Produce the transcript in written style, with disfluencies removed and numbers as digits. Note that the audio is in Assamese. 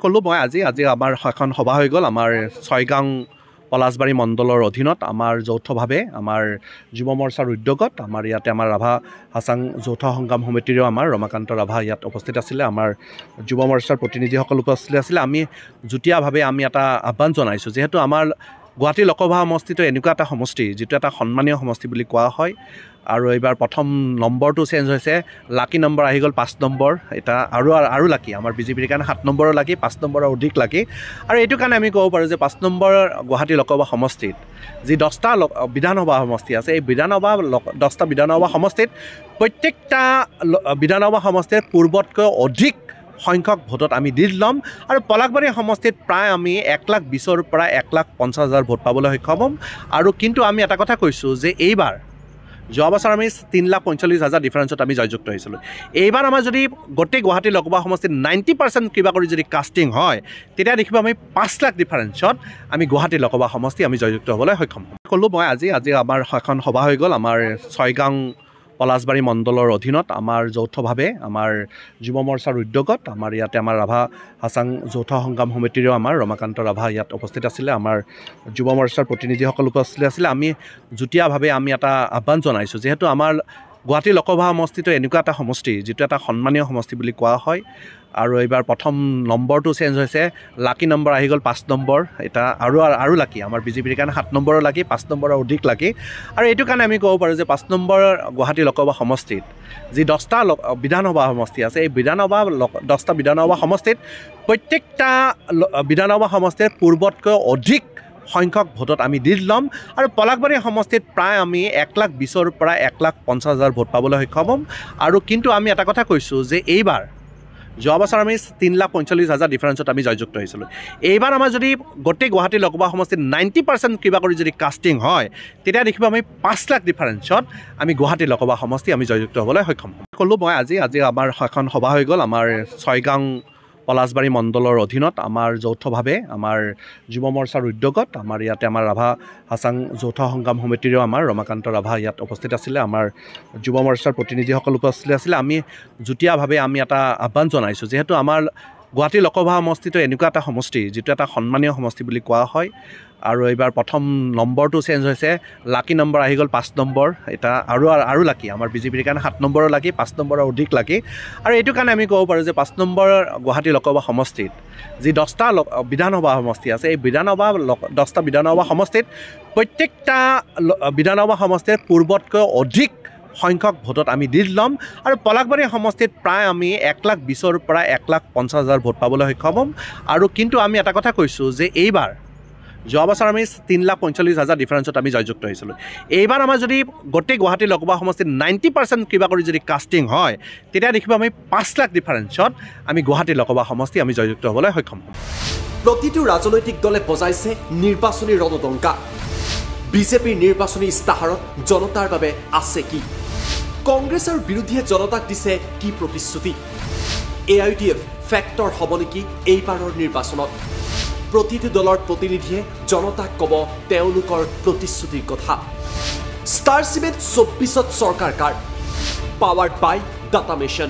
কলো মই আজি আমাৰ এখন সভা হৈ গ'ল আমাৰ ছয়গাং পলাশবাৰী মণ্ডলৰ অধীনত আমাৰ যৌথভাৱে আমাৰ যুৱ মৰ্চাৰ উদ্যোগত আমাৰ ইয়াতে আমাৰ ৰাভা হাছাং যৌথ সংগ্ৰাম সমিতিৰেও আমাৰ ৰমাকান্ত ৰাভা ইয়াত উপস্থিত আছিলে আমাৰ যুৱ মৰ্চাৰ প্ৰতিনিধিসকল উপস্থিত আছিলে আমি যুটীয়াভাৱে আমি এটা আহ্বান জনাইছোঁ যিহেতু আমাৰ গুৱাহাটী লোকসভা সমষ্টিটো এনেকুৱা এটা সমষ্টি যিটো এটা সন্মানীয় সমষ্টি বুলি কোৱা হয় আৰু এইবাৰ প্ৰথম নম্বৰটো চেঞ্জ হৈছে লাকি নম্বৰ আহি গ'ল 5 নম্বৰ এটা আৰু লাকি আমাৰ বিজেপিৰ কাৰণে 7 নম্বৰৰ লাকি 5 নম্বৰৰ অধিক লাকি আৰু এইটো কাৰণে আমি ক'ব পাৰোঁ যে 5 নম্বৰ গুৱাহাটী লোকসভা সমষ্টিত যি 10টা বিধানসভা সমষ্টি আছে এই 10টা বিধানসভা সমষ্টিত প্ৰত্যেকটা বিধানসভা সমষ্টিৰ পূৰ্বতকৈ অধিক সংখ্যক ভোটত আমি দি ল'ম আৰু পলাশবাৰী সমষ্টিত প্ৰায় আমি 1,20,000 পৰা 1,50,000 ভোট পাবলৈ সক্ষম হ'ম আৰু কিন্তু আমি এটা কথা কৈছোঁ যে এইবাৰ যোৱা বছৰ আমি 3,45,000 ডিফাৰেঞ্চত আমি জয়যুক্ত হৈছিলোঁ এইবাৰ আমাৰ যদি গোটেই গুৱাহাটী লোকসভা সমষ্টিত 90% কিবা কৰি যদি কাষ্টিং হয় তেতিয়া দেখিব আমি 5 লাখ ডিফাৰেঞ্চত আমি গুৱাহাটী লোকসভা সমষ্টি আমি জয়যুক্ত হ'বলৈ সক্ষম হ'ম ক'লোঁ মই আজি আমাৰ এখন সভা হৈ গ'ল আমাৰ ছয়গাং পলাশবাৰী মণ্ডলৰ অধীনত আমাৰ যৌথভাৱে আমাৰ যুৱ মৰ্চাৰ উদ্যোগত আমাৰ ইয়াতে আমাৰ ৰাভা হাছাং যৌথ সংগ্ৰাম সমিতিৰেও আমাৰ ৰমাকান্ত ৰাভা ইয়াত উপস্থিত আছিলে আমাৰ যুৱ মৰ্চাৰ প্ৰতিনিধিসকল উপস্থিত আছিলে আমি যুটীয়াভাৱে আমি এটা আহ্বান জনাইছোঁ যিহেতু আমাৰ গুৱাহাটী লোকসভা সমষ্টিটো এনেকুৱা এটা সমষ্টি যিটো এটা সন্মানীয় সমষ্টি বুলি কোৱা হয় আৰু এইবাৰ প্ৰথম নম্বৰটো চেঞ্জ হৈছে লাকি নম্বৰ আহি গ'ল 5 নম্বৰ এটা আৰু লাকি আমাৰ বিজেপিৰ কাৰণে 7 নম্বৰৰ লাকি 5 নম্বৰৰ অধিক লাকি আৰু এইটো কাৰণে আমি ক'ব পাৰোঁ যে 5 নম্বৰ গুৱাহাটী লোকসভা সমষ্টিত যি 10টা বিধানসভা সমষ্টি আছে এই 10টা বিধানসভা সমষ্টিত প্ৰত্যেকটা বিধানসভা সমষ্টিৰ পূৰ্বতকৈ অধিক সংখ্যক ভোটত আমি দি ল'ম আৰু পলাশবাৰী সমষ্টিত প্ৰায় আমি 1,20,000 পৰা 1,50,000 ভোট পাবলৈ সক্ষম হ'ম আৰু কিন্তু আমি এটা কথা কৈছোঁ যে এইবাৰ যোৱা বছৰ আমি 3,45,000 ডিফাৰেঞ্চত আমি জয়যুক্ত হৈছিলোঁ এইবাৰ আমাৰ যদি গোটেই গুৱাহাটী লোকসভা সমষ্টিত 90% কিবা কৰি যদি কাষ্টিং হয় তেতিয়া দেখিব আমি 5 লাখ ডিফাৰেঞ্চত আমি গুৱাহাটী লোকসভা সমষ্টি আমি জয়যুক্ত হ'বলৈ সক্ষম হ'ম ক'লোঁ মই আজি আমাৰ এখন সভা হৈ গ'ল আমাৰ ছয়গাং পলাশবাৰী মণ্ডলৰ অধীনত আমাৰ যৌথভাৱে আমাৰ যুৱ মৰ্চাৰ উদ্যোগত আমাৰ ইয়াতে আমাৰ ৰাভা হাছাং যৌথ সংগ্ৰাম সমিতিৰেও আমাৰ ৰমাকান্ত ৰাভা ইয়াত উপস্থিত আছিলে আমাৰ যুৱ মৰ্চাৰ প্ৰতিনিধিসকল উপস্থিত আছিলে আমি যুটীয়াভাৱে আমি এটা আহ্বান জনাইছোঁ যিহেতু আমাৰ গুৱাহাটী লোকসভা সমষ্টিটো এনেকুৱা এটা সমষ্টি যিটো এটা সন্মানীয় সমষ্টি বুলি কোৱা হয় আৰু এইবাৰ প্ৰথম নম্বৰটো চেঞ্জ হৈছে লাকি নম্বৰ আহি গ'ল 5 নম্বৰ এটা আৰু লাকি আমাৰ বিজেপিৰ কাৰণে 7 নম্বৰৰ লাকি 5 নম্বৰৰ অধিক লাকি আৰু এইটো কাৰণে আমি ক'ব পাৰোঁ যে 5 নম্বৰ গুৱাহাটী লোকসভা সমষ্টিত যি 10টা বিধানসভা সমষ্টি আছে এই 10টা বিধানসভা সমষ্টিত প্ৰত্যেকটা বিধানসভা সমষ্টিৰ পূৰ্বতকৈ অধিক সংখ্যক ভোটত আমি দি ল'ম আৰু পলাশবাৰী সমষ্টিত প্ৰায় আমি 1,20,000 পৰা 1,50,000 ভোট পাবলৈ সক্ষম হ'ম আৰু কিন্তু আমি এটা কথা কৈছোঁ যে এইবাৰ যোৱা বছৰ আমি 3,45,000 ডিফাৰেঞ্চত আমি জয়যুক্ত হৈছিলোঁ এইবাৰ আমাৰ যদি গোটেই গুৱাহাটী লোকসভা সমষ্টিত 90% কিবা কৰি যদি কাষ্টিং হয় তেতিয়া দেখিব আমি 5 লাখ ডিফাৰেঞ্চত আমি গুৱাহাটী লোকসভা সমষ্টি আমি জয়যুক্ত হ'বলৈ সক্ষম হ'ম প্ৰতিটো ৰাজনৈতিক দলে বজাইছে নিৰ্বাচনী ৰণদংকা বিজেপিৰ নিৰ্বাচনী ইস্তাহাৰত জনতাৰ বাবে আছে কি কংগ্ৰেছৰ বিৰোধীয়ে জনতাক দিছে কি প্ৰতিশ্ৰুতি AIUDF ফেক্টৰ হ'ব নেকি এইবাৰৰ নিৰ্বাচনত প্ৰতিটো দলৰ প্ৰতিনিধিয়ে জনতাক ক'ব তেওঁলোকৰ প্ৰতিশ্ৰুতিৰ কথা ষ্টাৰ চিমেণ্ট 24ত চৰকাৰ কাৰ পাৱাৰ্ড বাই ডাটা মিছন